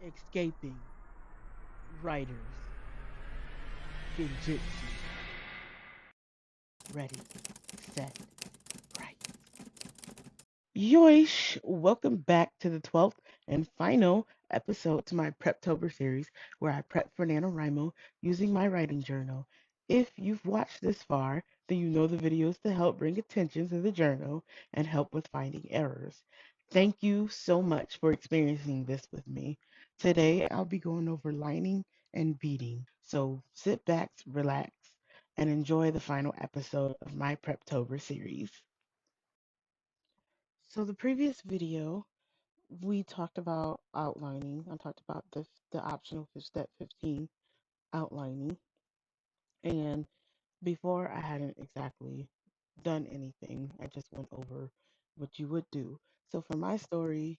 Escaping Writers Genjutsu. Ready, set, right. Yoish! Welcome back to the 12th and final episode to my Preptober series where I prep for Nanowrimo using my writing journal. If you've watched this far, then you know the videos to help bring attention to the journal and help with finding errors. Thank you so much for experiencing this with me. Today I'll be going over lining and beating. So sit back, relax, and enjoy the final episode of my Preptober series. So the previous video we talked about outlining. I talked about the optional for step 15 outlining. And before I hadn't exactly done anything. I just went over what you would do. So for my story,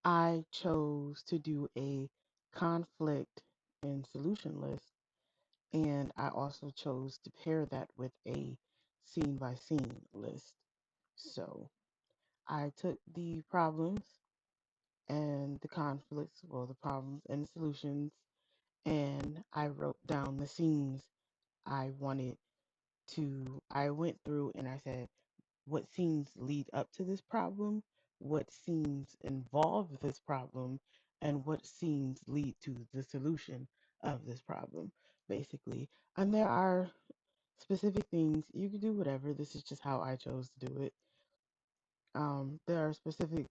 I chose to do a conflict and solution list. And I also chose to pair that with a scene by scene list. So I took the problems and the conflicts, well, the problems and the solutions, and I wrote down the scenes I wanted to. I went through and I said, what scenes lead up to this problem, what scenes involve this problem, and what scenes lead to the solution of this problem, basically. And there are specific things you can do whatever. This is just how I chose to do it. There are specific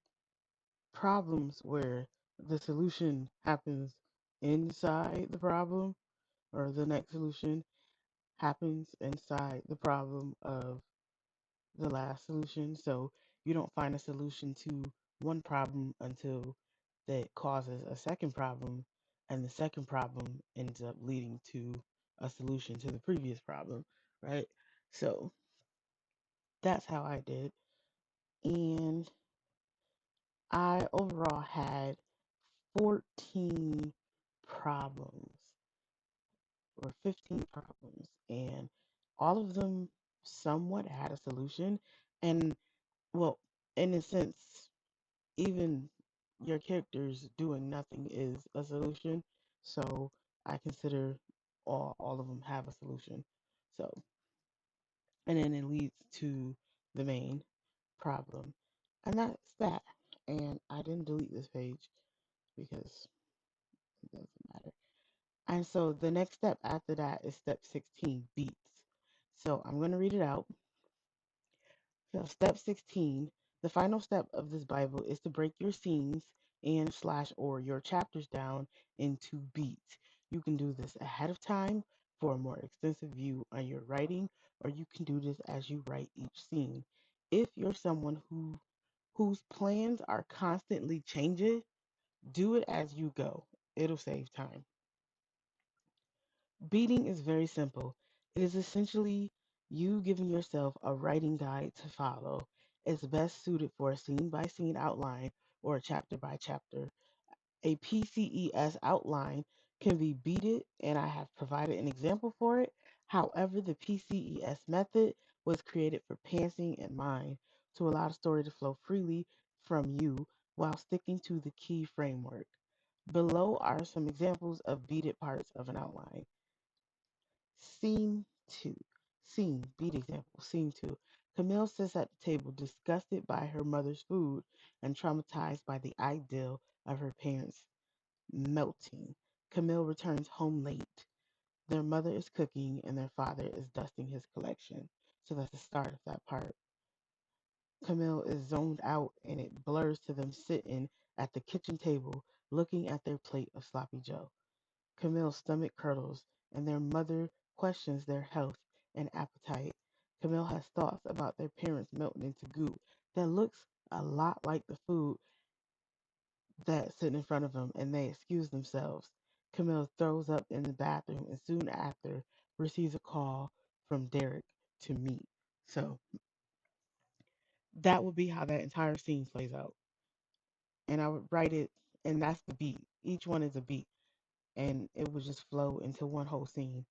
problems where the solution happens inside the problem, or the next solution happens inside the problem of the last solution. So you don't find a solution to one problem until that causes a second problem, and the second problem ends up leading to a solution to the previous problem, right? So that's how I did. And I overall had 14 problems or 15 problems, and all of them somewhat had a solution. And well, in a sense, even your characters doing nothing is a solution. So I consider all of them have a solution. So, and then it leads to the main problem. And that's that. And I didn't delete this page because it doesn't matter. And so the next step after that is step 16, beats. So I'm going to read it out. So step 16, the final step of this Bible is to break your scenes and slash or your chapters down into beats. You can do this ahead of time for a more extensive view on your writing, or you can do this as you write each scene. If you're someone whose plans are constantly changing, do it as you go. It'll save time. Beating is very simple. It is essentially you giving yourself a writing guide to follow. It's best suited for a scene by scene outline or a chapter by chapter. A PCES outline can be beated, and I have provided an example for it. However, the PCES method was created for pantsing in mind to allow the story to flow freely from you while sticking to the key framework. Below are some examples of beaded parts of an outline. Scene 2. Scene, beat example. Scene 2. Camille sits at the table, disgusted by her mother's food and traumatized by the ideal of her parents melting. Camille returns home late. Their mother is cooking and their father is dusting his collection. So that's the start of that part. Camille is zoned out and it blurs to them sitting at the kitchen table looking at their plate of sloppy joe. Camille's stomach curdles, and their mother questions their health and appetite. Camille has thoughts about their parents melting into goop that looks a lot like the food that's sitting in front of them, and they excuse themselves. Camille throws up in the bathroom and soon after receives a call from Derek to meet. So that would be how that entire scene plays out. And I would write it, and that's the beat. Each one is a beat, and it would just flow into one whole scene.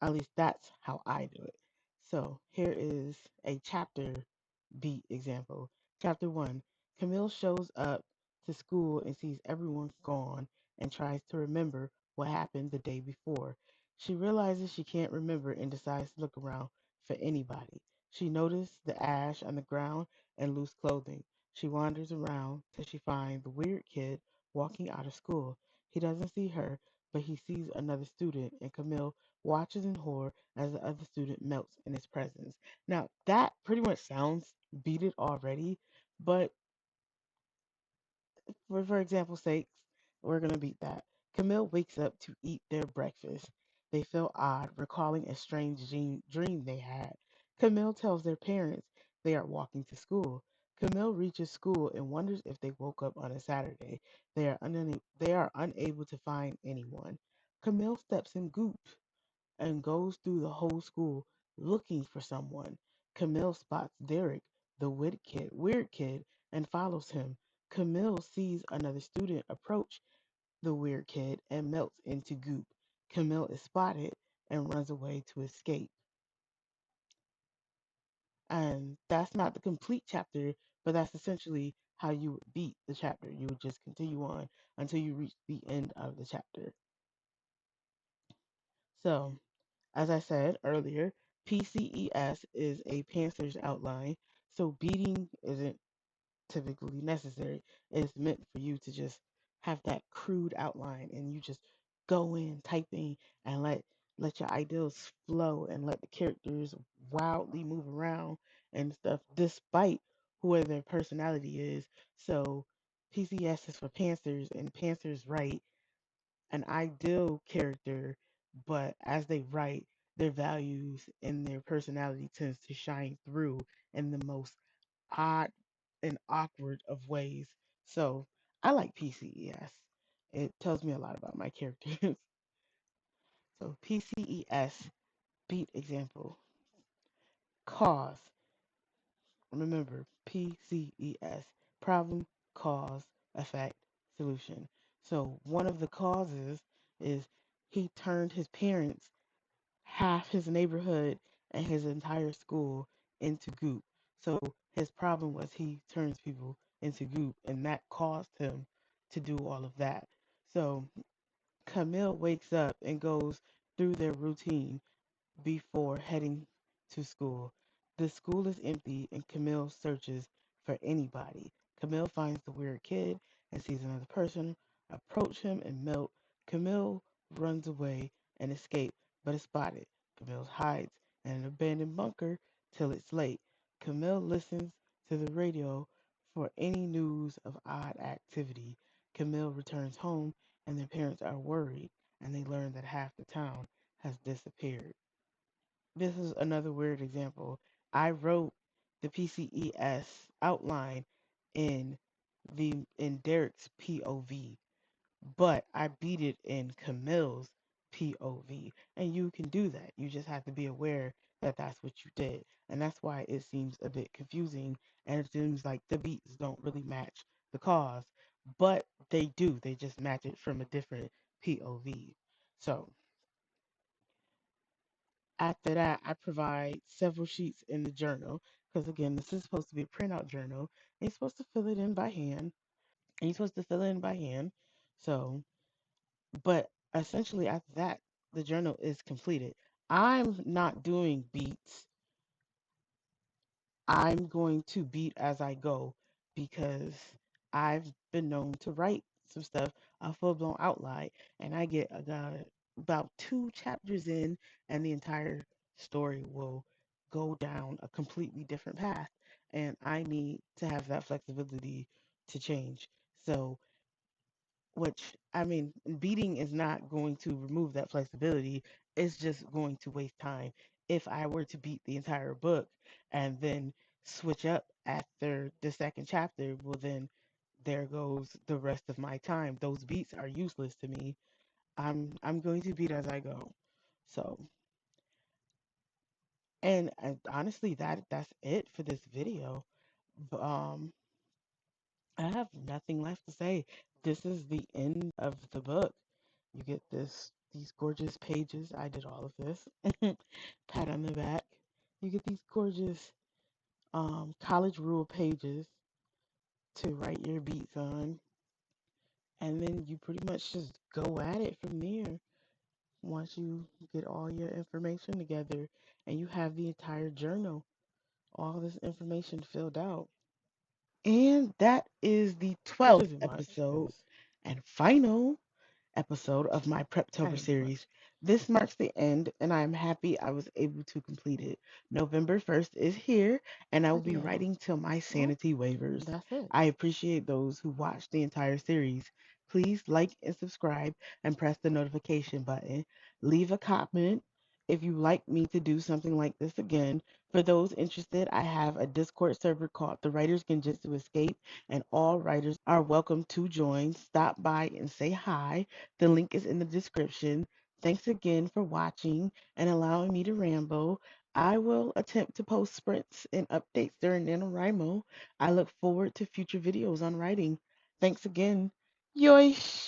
At least that's how I do it. So here is a chapter beat example. Chapter 1. Camille shows up to school and sees everyone gone and tries to remember what happened the day before. She realizes she can't remember and decides to look around for anybody. She notices the ash on the ground and loose clothing. She wanders around till she finds the weird kid walking out of school. He doesn't see her, but he sees another student, and Camille watches in horror as the other student melts in his presence. Now, that pretty much sounds beat it already, but for example's sake, we're going to beat that. Camille wakes up to eat their breakfast. They feel odd, recalling a strange dream they had. Camille tells their parents they are walking to school. Camille reaches school and wonders if they woke up on a Saturday. They are unable to find anyone. Camille steps in goop and goes through the whole school looking for someone. Camille spots Derek, the weird kid, and follows him. Camille sees another student approach the weird kid and melts into goop. Camille is spotted and runs away to escape. And that's not the complete chapter, but that's essentially how you would beat the chapter. You would just continue on until you reach the end of the chapter. So, as I said earlier, PCES is a pantser's outline, so beating isn't typically necessary. It's meant for you to just have that crude outline and you just go in typing and let your ideas flow and let the characters wildly move around and stuff despite whoever their personality is. So PCS is for pantsers and pantsers write an ideal character, but as they write, their values and their personality tends to shine through in the most odd and awkward of ways. So I like PCES. It tells me a lot about my characters. So PCES, beat example, cause. Remember, PCES, problem, cause, effect, solution. So one of the causes is he turned his parents, half his neighborhood, and his entire school into goop. So his problem was he turns people into goop, and that caused him to do all of that. So Camille wakes up and goes through their routine before heading to school. The school is empty and Camille searches for anybody. Camille finds the weird kid and sees another person approach him and melt. Camille runs away and escapes, but is spotted. Camille hides in an abandoned bunker till it's late. Camille listens to the radio for any news of odd activity. Camille returns home and their parents are worried and they learn that half the town has disappeared. This is another weird example. I wrote the PCES outline in in Derek's POV, but I beat it in Camille's POV. And you can do that. You just have to be aware that that's what you did. And that's why it seems a bit confusing and it seems like the beats don't really match the cause, but they do. They just match it from a different POV. So, after that, I provide several sheets in the journal because, again, this is supposed to be a printout journal. And you're supposed to fill it in by hand. And you're supposed to fill it in by hand. So, but essentially, after that, the journal is completed. I'm not doing beats. I'm going to beat as I go because I've been known to write some stuff, a full blown outline, and I get about two chapters in, and the entire story will go down a completely different path. And I need to have that flexibility to change. So which I mean, beating is not going to remove that flexibility. It's just going to waste time. If I were to beat the entire book and then switch up after the second chapter, well, then there goes the rest of my time. Those beats are useless to me. I'm going to beat as I go. So, and honestly, that's it for this video. Um, I have nothing left to say. This is the end of the book. You get these gorgeous pages. I did all of this. Pat on the back. You get these gorgeous college rule pages to write your beats on. and then you pretty much just go at it from there. Once you get all your information together and you have the entire journal, all this information filled out. And that is the Which 12th isn't much, episode because and final episode of my that Preptober ain't series. much. This marks the end, and I am happy I was able to complete it. November 1st is here, and I will be Yeah. writing till my Well, sanity wavers. that's it. I appreciate those who watch the entire series. Please like and subscribe and press the notification button. Leave a comment if you like me to do something like this again. For those interested, I have a Discord server called the Writers Genjutsu Escape, and all writers are welcome to join. Stop by and say hi. The link is in the description. Thanks again for watching and allowing me to ramble. I will attempt to post sprints and updates during NaNoWriMo. I look forward to future videos on writing. Thanks again. Yoish!